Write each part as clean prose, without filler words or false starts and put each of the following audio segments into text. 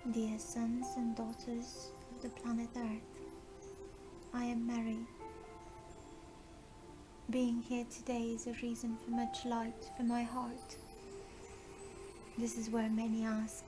Dear sons and daughters of the planet Earth, I am Mary. Being here today is a reason for much light for my heart. This is where many ask,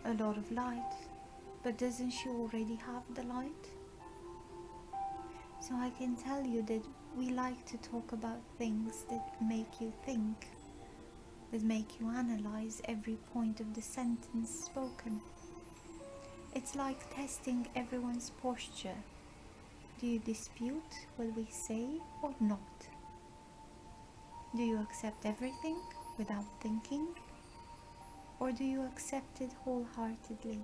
a lot of light, but doesn't she already have the light? So I can tell you that we like to talk about things that make you think, that make you analyze every point of the sentence spoken. It's like testing everyone's posture. Do you dispute what we say or not? Do you accept everything without thinking? Or do you accept it wholeheartedly?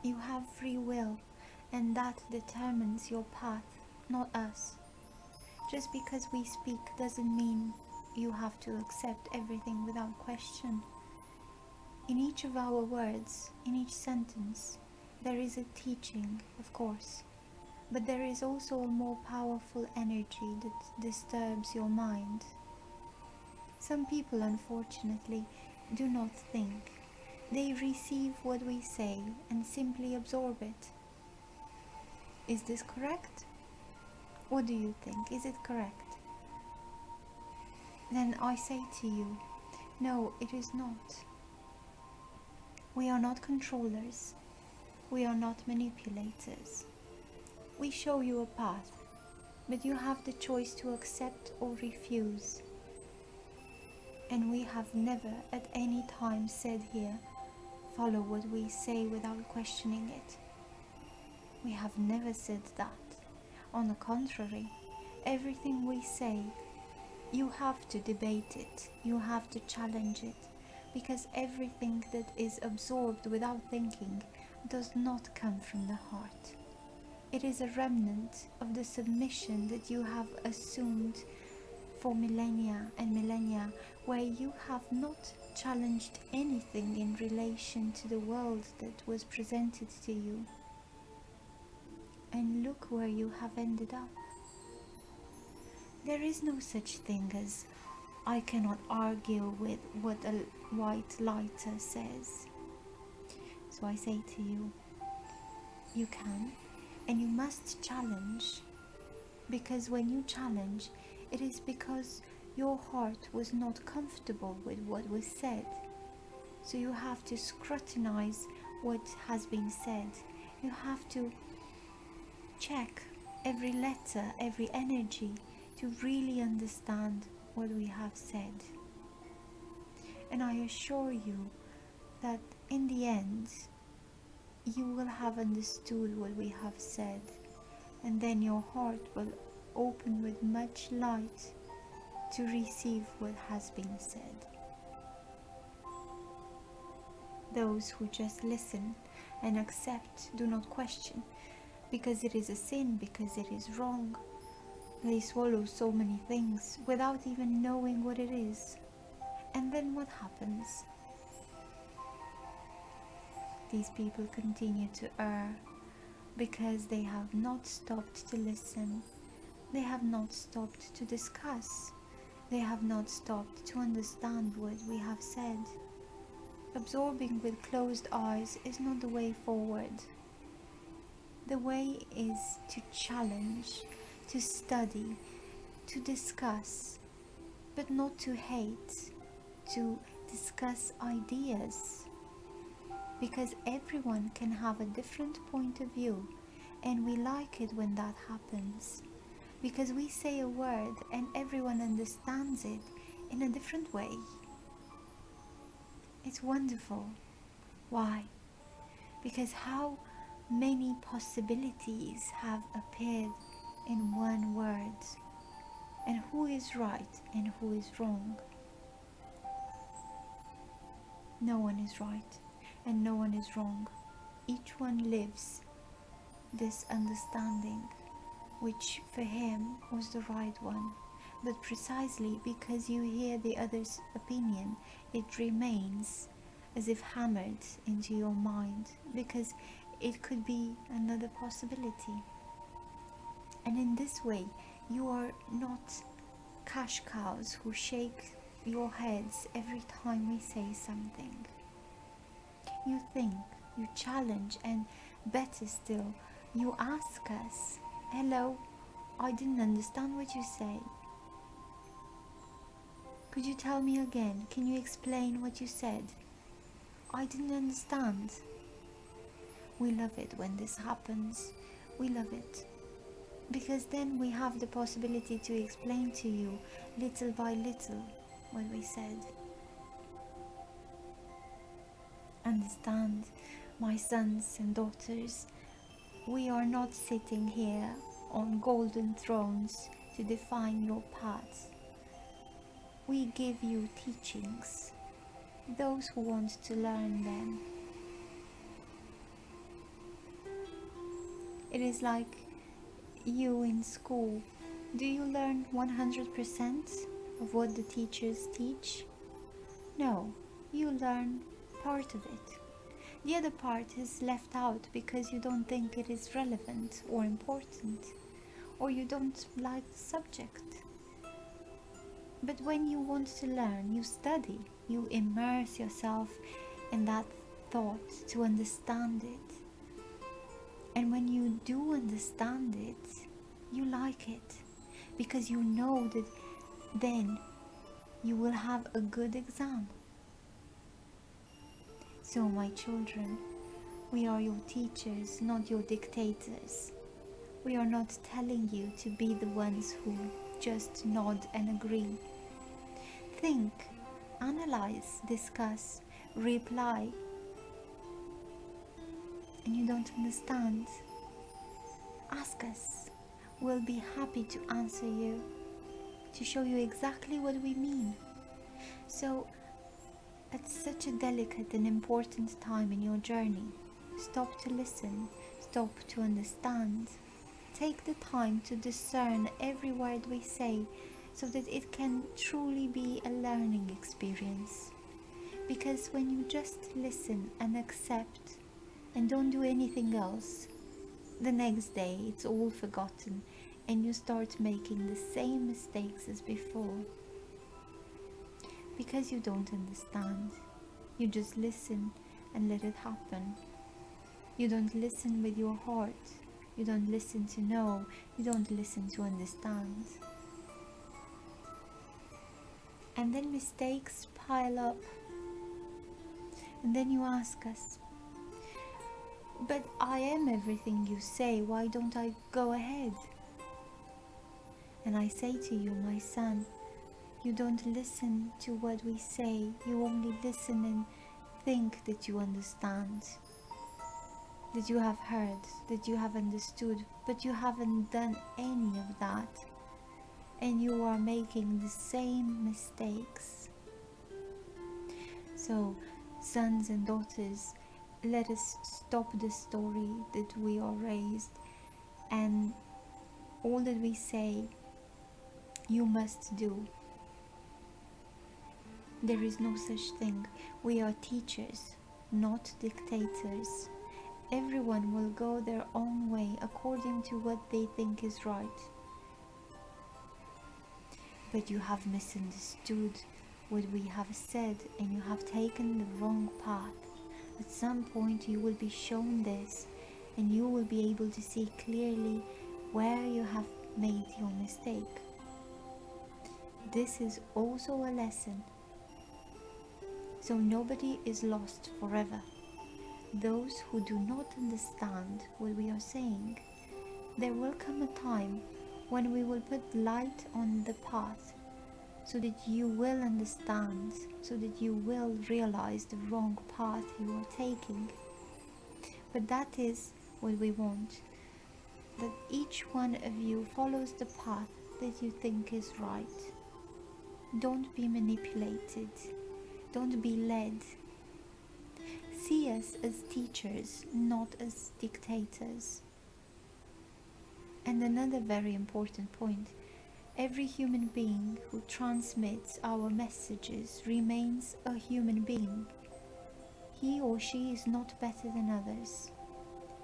You have free will, and that determines your path, not us. Just because we speak doesn't mean you have to accept everything without question. In each of our words, in each sentence, there is a teaching, of course, but there is also a more powerful energy that disturbs your mind. Some people, unfortunately, do not think. They receive what we say and simply absorb it. Is this correct? What do you think? Is it correct? Then I say to you, no, it is not. We are not controllers. We are not manipulators. We show you a path, but you have the choice to accept or refuse. And we have never at any time said here, follow what we say without questioning it. We have never said that. On the contrary, everything we say, you have to debate it, you have to challenge it, because everything that is absorbed without thinking does not come from the heart. It is a remnant of the submission that you have assumed for millennia and millennia, where you have not challenged anything in relation to the world that was presented to you. And look where you have ended up. There is no such thing as I cannot argue with what a white lighter says. So I say to you, you can, and you must challenge, because when you challenge, it is because your heart was not comfortable with what was said. So you have to scrutinize what has been said. You have to check every letter, every energy, to really understand what we have said. And I assure you that in the end, you will have understood what we have said, and then your heart will open with much light to receive what has been said. Those who just listen and accept, do not question, because it is a sin, because it is wrong, they swallow so many things without even knowing what it is. And then what happens? These people continue to err because they have not stopped to listen. They have not stopped to discuss. They have not stopped to understand what we have said. Absorbing with closed eyes is not the way forward. The way is to challenge, to study, to discuss, but not to hate, to discuss ideas. Because everyone can have a different point of view, and we like it when that happens. Because we say a word and everyone understands it in a different way. It's wonderful. Why? Because how many possibilities have appeared in one word, and who is right and who is wrong? No one is right and no one is wrong. Each one lives this understanding, which for him was the right one. But precisely because you hear the other's opinion, it remains as if hammered into your mind, because it could be another possibility. And in this way, you are not cash cows who shake your heads every time we say something. You think, you challenge, and better still, you ask us, "Hello, I didn't understand what you say. Could you tell me again? Can you explain what you said? I didn't understand." We love it when this happens. We love it. Because then we have the possibility to explain to you, little by little, what we said. Understand, my sons and daughters, we are not sitting here on golden thrones to define your paths. We give you teachings, those who want to learn them. It is like you in school. Do you learn 100% of what the teachers teach? No, you learn part of it. The other part is left out because you don't think it is relevant or important, or you don't like the subject. But when you want to learn, you study, you immerse yourself in that thought to understand it. And when you do understand it, you like it, because you know that then you will have a good exam. So, my children, we are your teachers, not your dictators. We are not telling you to be the ones who just nod and agree. Think, analyze, discuss, reply. And you don't understand? Ask us. We'll be happy to answer you, to show you exactly what we mean. So, at such a delicate and important time in your journey, stop to listen, stop to understand. Take the time to discern every word we say so that it can truly be a learning experience. Because when you just listen and accept and don't do anything else, the next day it's all forgotten and you start making the same mistakes as before. Because you don't understand, you just listen and let it happen. You don't listen with your heart. You don't listen to know. You don't listen to understand. And then mistakes pile up. And then you ask us, "But I am everything you say. Why don't I go ahead?" And I say to you, my son, you don't listen to what we say. You only listen and think that you understand, that you have heard, that you have understood, but you haven't done any of that. And you are making the same mistakes. So, sons and daughters, let us stop the story that we are raised, and all that we say, you must do. There is no such thing. We are teachers, not dictators. Everyone will go their own way according to what they think is right. But you have misunderstood what we have said and you have taken the wrong path. At some point you will be shown this and you will be able to see clearly where you have made your mistake. This is also a lesson. So nobody is lost forever. Those who do not understand what we are saying, there will come a time when we will put light on the path so that you will understand, so that you will realize the wrong path you are taking. But that is what we want, that each one of you follows the path that you think is right. Don't be manipulated. Don't be led. See us as teachers, not as dictators. And another very important point, every human being who transmits our messages remains a human being. He or she is not better than others.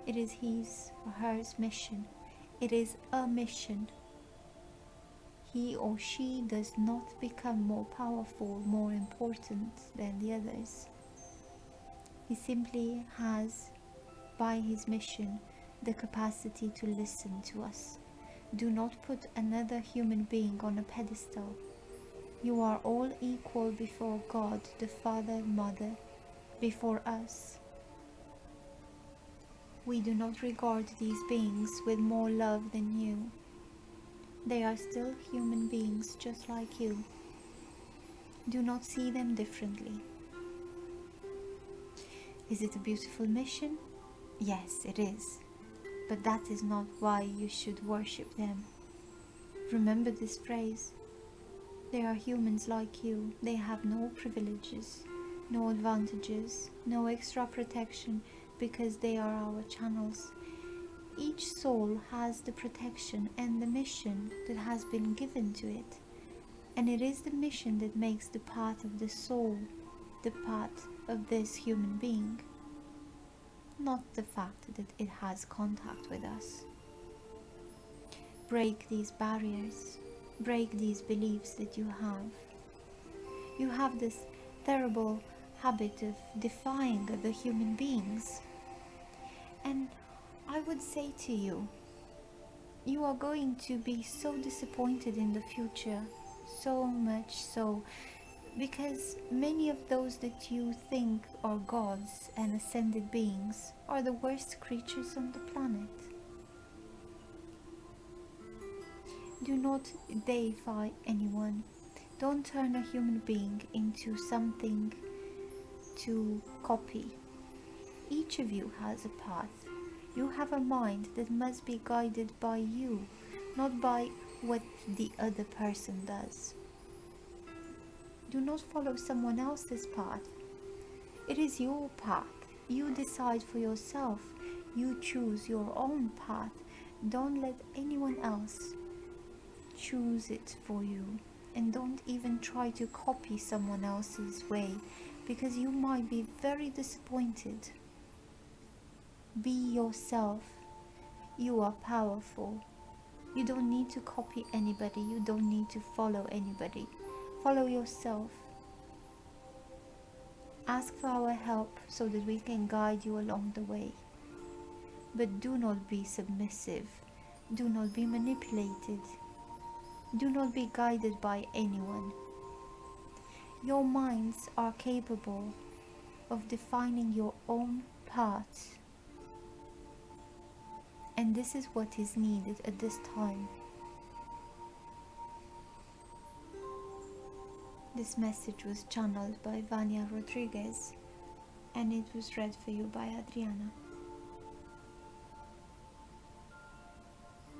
It is his or her mission. It is a mission. He or she does not become more powerful, more important than the others. He simply has, by his mission, the capacity to listen to us. Do not put another human being on a pedestal. You are all equal before God, the Father, Mother, before us. We do not regard these beings with more love than you. They are still human beings just like you. Do not see them differently. Is it a beautiful mission? Yes, it is. But that is not why you should worship them. Remember this phrase. They are humans like you. They have no privileges, no advantages, no extra protection because they are our channels. Each soul has the protection and the mission that has been given to it. And it is the mission that makes the path of the soul the path of this human being, not the fact that it has contact with us. Break these barriers, break these beliefs that you have. You have this terrible habit of defying other human beings. And I would say to you, you are going to be so disappointed in the future, so much so, because many of those that you think are gods and ascended beings are the worst creatures on the planet. Do not deify anyone. Don't turn a human being into something to copy. Each of you has a path. You have a mind that must be guided by you, not by what the other person does. Do not follow someone else's path. It is your path. You decide for yourself. You choose your own path. Don't let anyone else choose it for you. And don't even try to copy someone else's way, because you might be very disappointed. Be yourself. You are powerful. You don't need to copy anybody. You don't need to follow anybody. Follow yourself. Ask for our help so that we can guide you along the way. But do not be submissive. Do not be manipulated. Do not be guided by anyone. Your minds are capable of defining your own path. And this is what is needed at this time. This message was channeled by Vania Rodriguez, and it was read for you by Adriana.